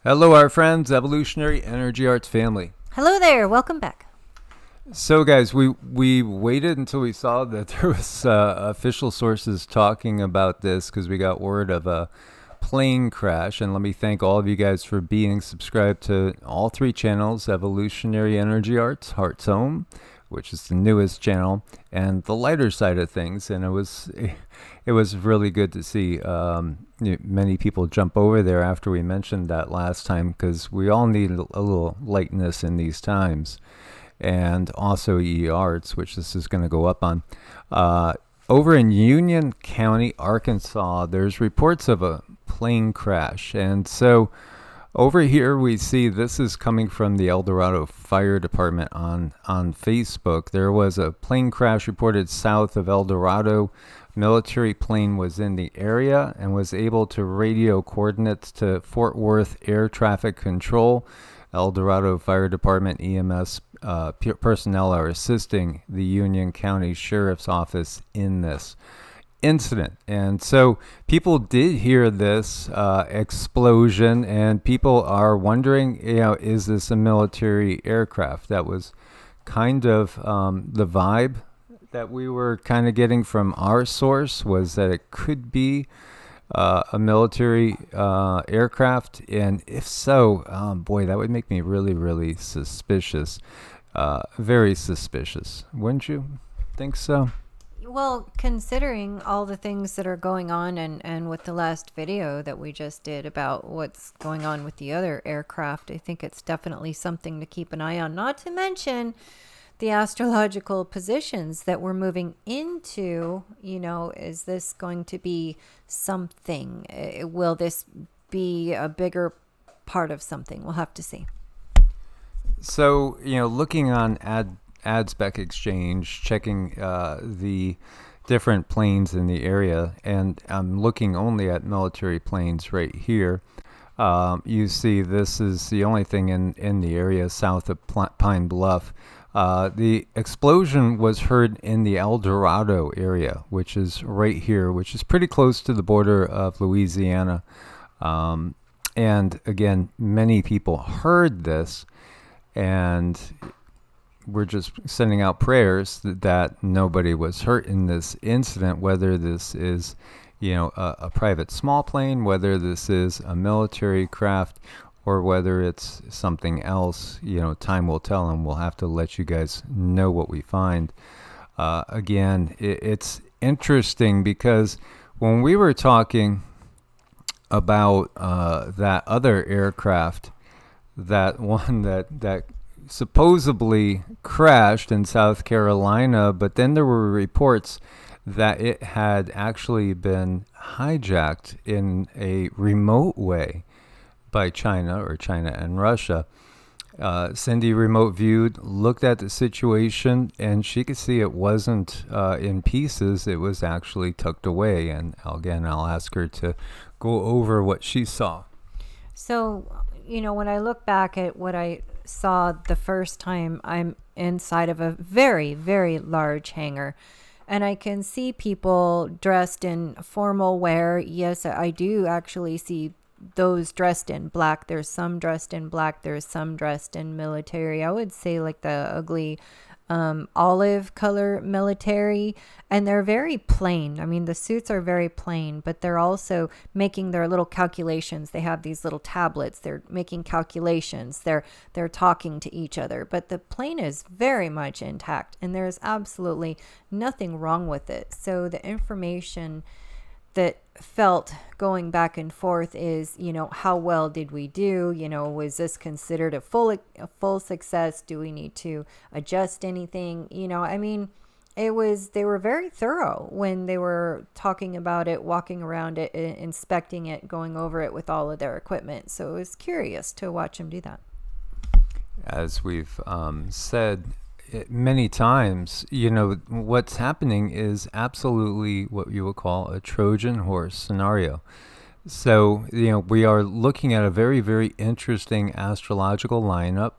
Hello, our friends, Evolutionary Energy Arts family. Hello there, welcome back. So, guys, we waited until we saw that there was official sources talking about this because we got word of a plane crash. And let me thank all of you guys for being subscribed to all three channels: Evolutionary Energy Arts, Heart's Home, which is the newest channel, and the lighter side of things. And it was really good to see many people jump over there after we mentioned that last time, because we all need a little lightness in these times. And also EEARTS, which this is going to go up on. Over in Union County, Arkansas, there's reports of a plane crash. And so over here we see this is coming from the El Dorado Fire Department on Facebook. There was a plane crash reported south of El Dorado. Military plane was in the area and was able to radio coordinates to Fort Worth Air Traffic Control. El Dorado Fire Department EMS personnel are assisting the Union County Sheriff's Office in this incident. And so people did hear this explosion, and people are wondering, is this a military aircraft? That was kind of the vibe that we were kind of getting from our source, was that it could be a military aircraft. And if so, boy, that would make me really, really suspicious. Very suspicious. Wouldn't you think so? Well, considering all the things that are going on and with the last video that we just did about what's going on with the other aircraft, I think it's definitely something to keep an eye on. Not to mention the astrological positions that we're moving into. Is this going to be something? Will this be a bigger part of something? We'll have to see. So, looking on AdSpec Exchange, checking the different planes in the area, and I'm looking only at military planes right here. You see this is the only thing in the area south of Pine Bluff. The explosion was heard in the El Dorado area, which is right here, which is pretty close to the border of Louisiana. And again, many people heard this, and we're just sending out prayers that nobody was hurt in this incident, whether this is, a private small plane, whether this is a military craft, or whether it's something else. Time will tell, and we'll have to let you guys know what we find. Again, it's interesting because when we were talking about that other aircraft, that one that supposedly crashed in South Carolina, but then there were reports that it had actually been hijacked in a remote way by China and Russia. Cindy remote viewed, looked at the situation, and she could see it wasn't in pieces. It was actually tucked away. And again, I'll ask her to go over what she saw. So, when I look back at what I saw the first time, I'm inside of a very, very large hangar, and I can see people dressed in formal wear. Yes, I do actually see those dressed in black. There's some dressed in black. There's some dressed in military. I would say like the ugly olive color military, and they're very plain. I mean, the suits are very plain, but they're also making their little calculations. They have these little tablets. They're making calculations. They're talking to each other, but the plane is very much intact, and there's absolutely nothing wrong with it. So the information that felt going back and forth is, how well did we do? Was this considered a full success? Do we need to adjust anything? They were very thorough when they were talking about it, walking around it, inspecting it, going over it with all of their equipment. So it was curious to watch them do that. As we've said many times, what's happening is absolutely what you would call a Trojan horse scenario. So, we are looking at a very, very interesting astrological lineup.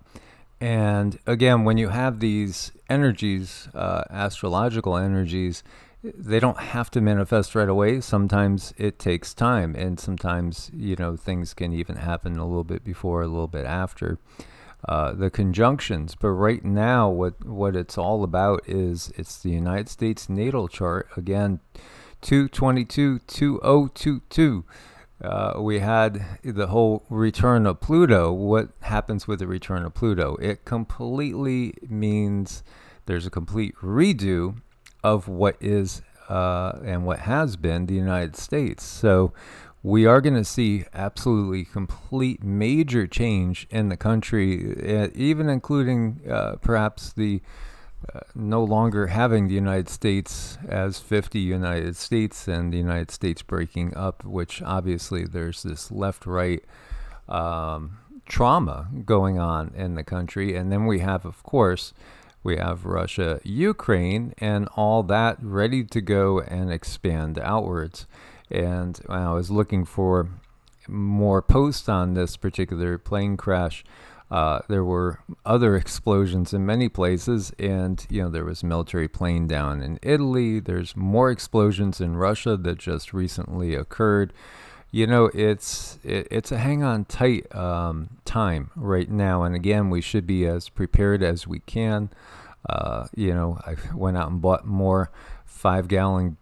And again, when you have these energies, astrological energies, they don't have to manifest right away. Sometimes it takes time, and sometimes, things can even happen a little bit before, a little bit after. The conjunctions. But right now, what it's all about is it's the United States natal chart. Again, 222 2022. We had the whole return of Pluto. What happens with the return of Pluto? It completely means there's a complete redo of what is and what has been the United States. So we are going to see absolutely complete major change in the country, even including perhaps the no longer having the United States as 50 United States and the United States breaking up, which obviously there's this left-right trauma going on in the country. And then we have, of course, we have Russia, Ukraine, and all that ready to go and expand outwards. And I was looking for more posts on this particular plane crash. There were other explosions in many places, and there was a military plane down in Italy. There's more explosions in Russia that just recently occurred. It's a hang on tight time right now, and again, we should be as prepared as we can. I went out and bought more 5-gallon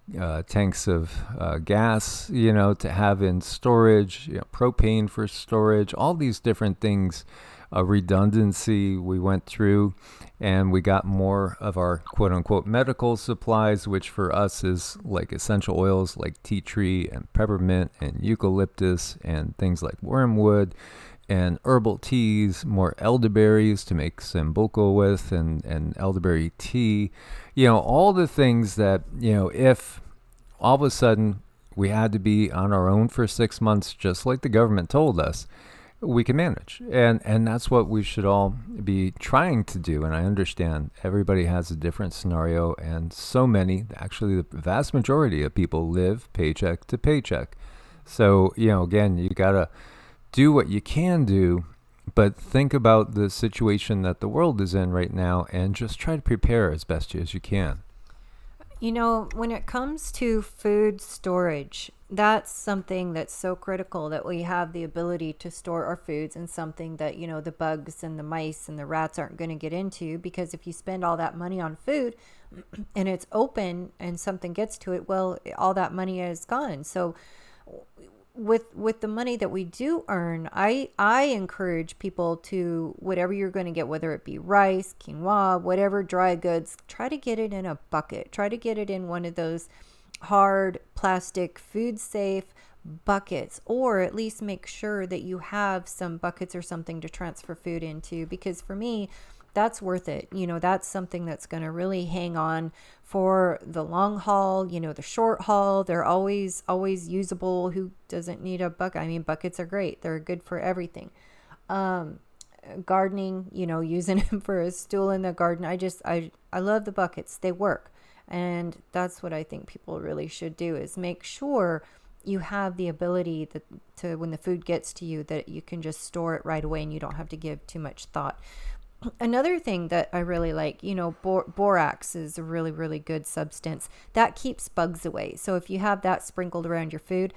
tanks of gas, to have in storage, propane for storage, all these different things. Redundancy we went through, and we got more of our quote-unquote medical supplies, which for us is like essential oils like tea tree and peppermint and eucalyptus and things like wormwood and herbal teas, more elderberries to make sambuco with, and elderberry tea, all the things that, if all of a sudden we had to be on our own for 6 months, just like the government told us, we can manage. And that's what we should all be trying to do. And I understand everybody has a different scenario, and so many, actually the vast majority of people live paycheck to paycheck. So, again, you got to do what you can do, but think about the situation that the world is in right now and just try to prepare as best as you can. When it comes to food storage, that's something that's so critical, that we have the ability to store our foods in something that, the bugs and the mice and the rats aren't going to get into. Because if you spend all that money on food and it's open and something gets to it, well, all that money is gone. So with the money that we do earn, I encourage people to, whatever you're going to get, whether it be rice, quinoa, whatever dry goods, try to get it in a bucket. Try to get it in one of those hard plastic food safe buckets, or at least make sure that you have some buckets or something to transfer food into, because for me, that's worth it. That's something that's going to really hang on for the long haul, the short haul. They're always usable. Who doesn't need a bucket? I mean, buckets are great. They're good for everything. Gardening, using them for a stool in the garden. I love the buckets. They work. And that's what I think people really should do, is make sure you have the ability to when the food gets to you, that you can just store it right away and you don't have to give too much thought. Another thing that I really like, borax is a really, really good substance that keeps bugs away. So if you have that sprinkled around your food,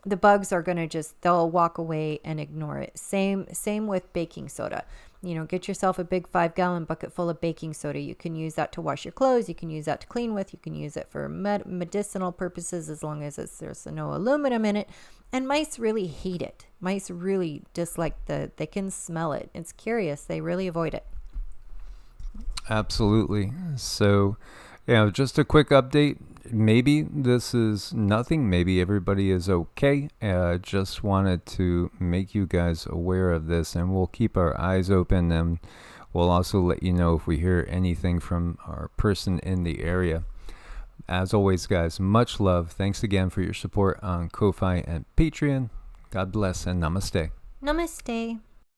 the bugs are going to they'll walk away and ignore it. Same with baking soda. Get yourself a big 5-gallon bucket full of baking soda. You can use that to wash your clothes. You can use that to clean with. You can use it for medicinal purposes, as long as there's no aluminum in it. And mice really hate it. Mice really dislike they can smell it. It's curious. They really avoid it. Absolutely. So, just a quick update. Maybe this is nothing. Maybe everybody is okay. Just wanted to make you guys aware of this, and we'll keep our eyes open, and we'll also let you know if we hear anything from our person in the area. As always, guys, much love. Thanks again for your support on Ko-Fi and Patreon. God bless and namaste. Namaste.